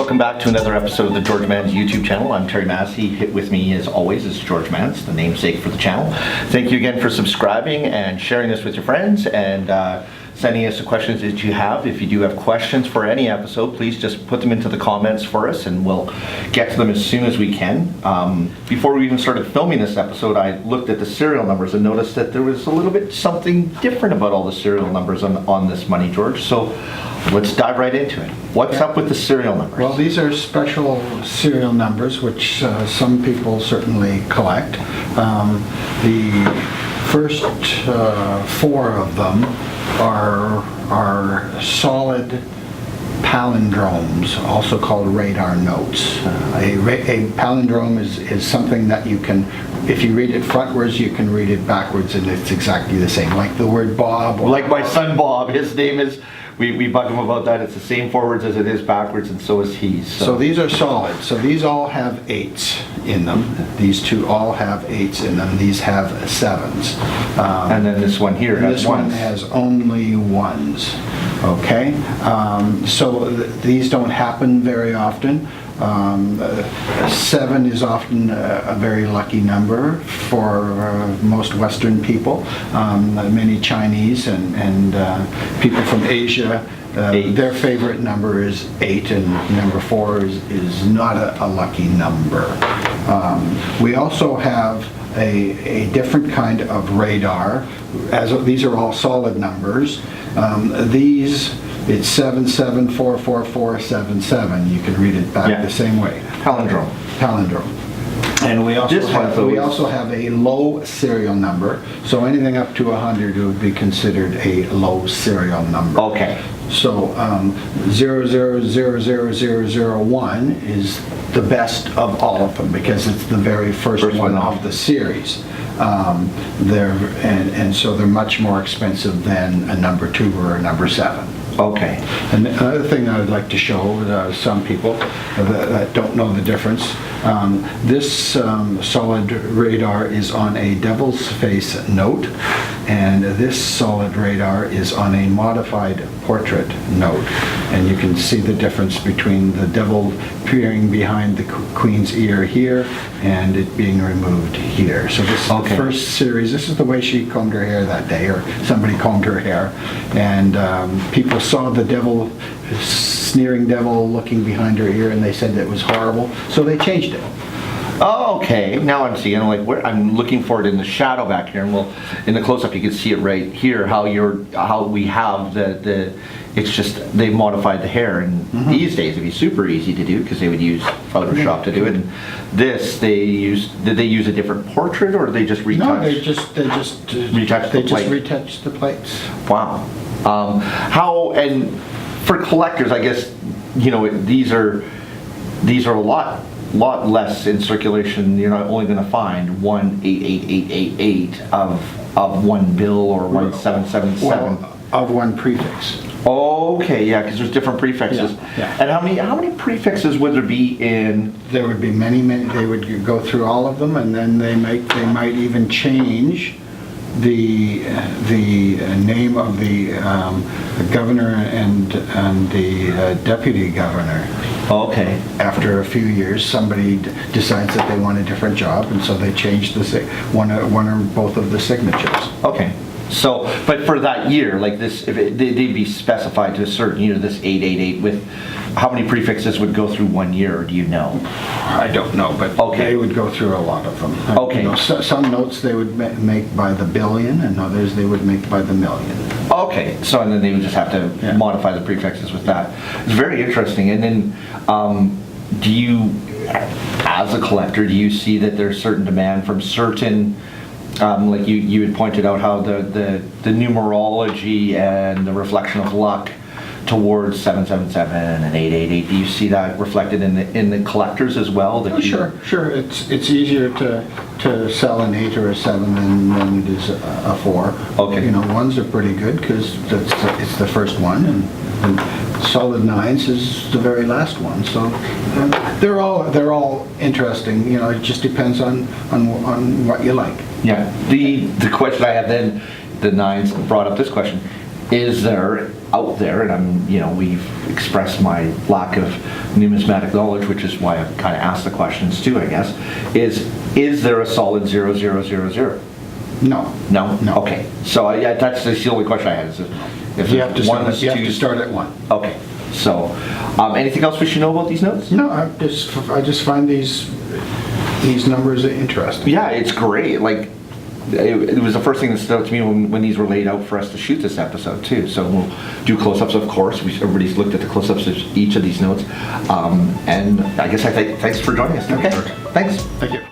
Welcome back to another episode of the George Manz YouTube channel. I'm Terry Massey. With me as always is George Manz, the namesake for the channel. Thank you again for subscribing and sharing this with your friends and sending us the questions that you have. If you do have questions for any episode, please just put them into the comments for us and we'll get to them as soon as we can. Before we even started filming this episode, I looked at the serial numbers and noticed that there was a little bit something different about all the serial numbers on this money, George. So let's dive right into it. What's up with the serial numbers? Well, these are special serial numbers which some people certainly collect. The first four of them are solid palindromes, also called radar notes. A palindrome is something that you can, if you read it frontwards, you can read it backwards, and it's exactly the same. Like the word Bob. Like my son Bob, his name is, we bug him about that. It's the same forwards as it is backwards, and so is he. So these are solid. So these all have 8s in them. These two all have 8s in them. These have 7s. And then this one here has 1s. This one has only 1s. Okay? These don't happen very often. 7 is often a very lucky number for most Western people. Many Chinese and people from Asia, their favorite number is 8, and number 4 is not a lucky number. We also have a different kind of radar, as these are all solid numbers. It's 774477. You can read it back the same way. Palindrome. And we also have a low serial number. So anything up to 100 would be considered a low serial number. Okay. So 000001 is the best of all of them because it's the very first one of the series. So they're much more expensive than a number 2 or a number 7. Okay. And another thing I would like to show some people that don't know the difference, this solid radar is on a devil's face note, and this solid radar is on a modified portrait note. And you can see the difference between the devil peering behind the queen's ear here and it being removed here. So this is the first series. This is the way she combed her hair that day, or somebody combed her hair. And people saw the devil, sneering devil looking behind her ear, and they said that it was horrible. So they changed it. Oh, okay. Now I'm seeing, I'm looking for it in the shadow back here, and in the close-up you can see it right here. How we have it's just they've modified the hair, and these days it'd be super easy to do because they would use Photoshop to do it. And this did they use a different portrait, or did they just retouch? No, they just retouched the plates. Wow. And for collectors, I guess these are a lot less in circulation. You're not only going to find 18888 of one bill or 1777 of one prefix. Okay, yeah, because there's different prefixes. Yeah. And how many prefixes would there be in? There would be many. They would go through all of them, and then they might even change the name of the governor and the deputy governor. Okay. After a few years, somebody decides that they want a different job, and so they change one or both of the signatures. Okay. So, but for that year, like this, they'd be specified to a certain year, this 888, with how many prefixes would go through one year, do you know? I don't know, but they would go through a lot of them. Okay. Some notes they would make by the billion, and others they would make by the million. Okay, so and then they would just have to modify the prefixes with that. It's very interesting. And then, do you, as a collector, do you see that there's certain demand from certain, like you had pointed out how the numerology and the reflection of luck towards 777 and 888, do you see that reflected in the collectors as well? Sure. It's easier to sell an 8 or a 7 than it is a 4. Okay. 1s are pretty good because it's the first one, and solid 9s is the very last one. So they're all interesting. It just depends on what you like. Yeah. The question I have then, the 9s brought up this question: is there out there, and we've expressed my lack of numismatic knowledge, which is why I've kind of asked the questions too, I guess, is there a solid 0000? No. No? No. Okay. So that's the only question I had. Is if You have to one, start, you have two- to start at 1. Okay. So, anything else we should know about these notes? No, I just find these numbers interesting. Yeah, it's great. Like, it was the first thing that stood out to me when these were laid out for us to shoot this episode too. So we'll do close-ups, of course. Everybody's looked at the close-ups of each of these notes. And I guess thanks for joining us. Okay. Thanks. Thank you.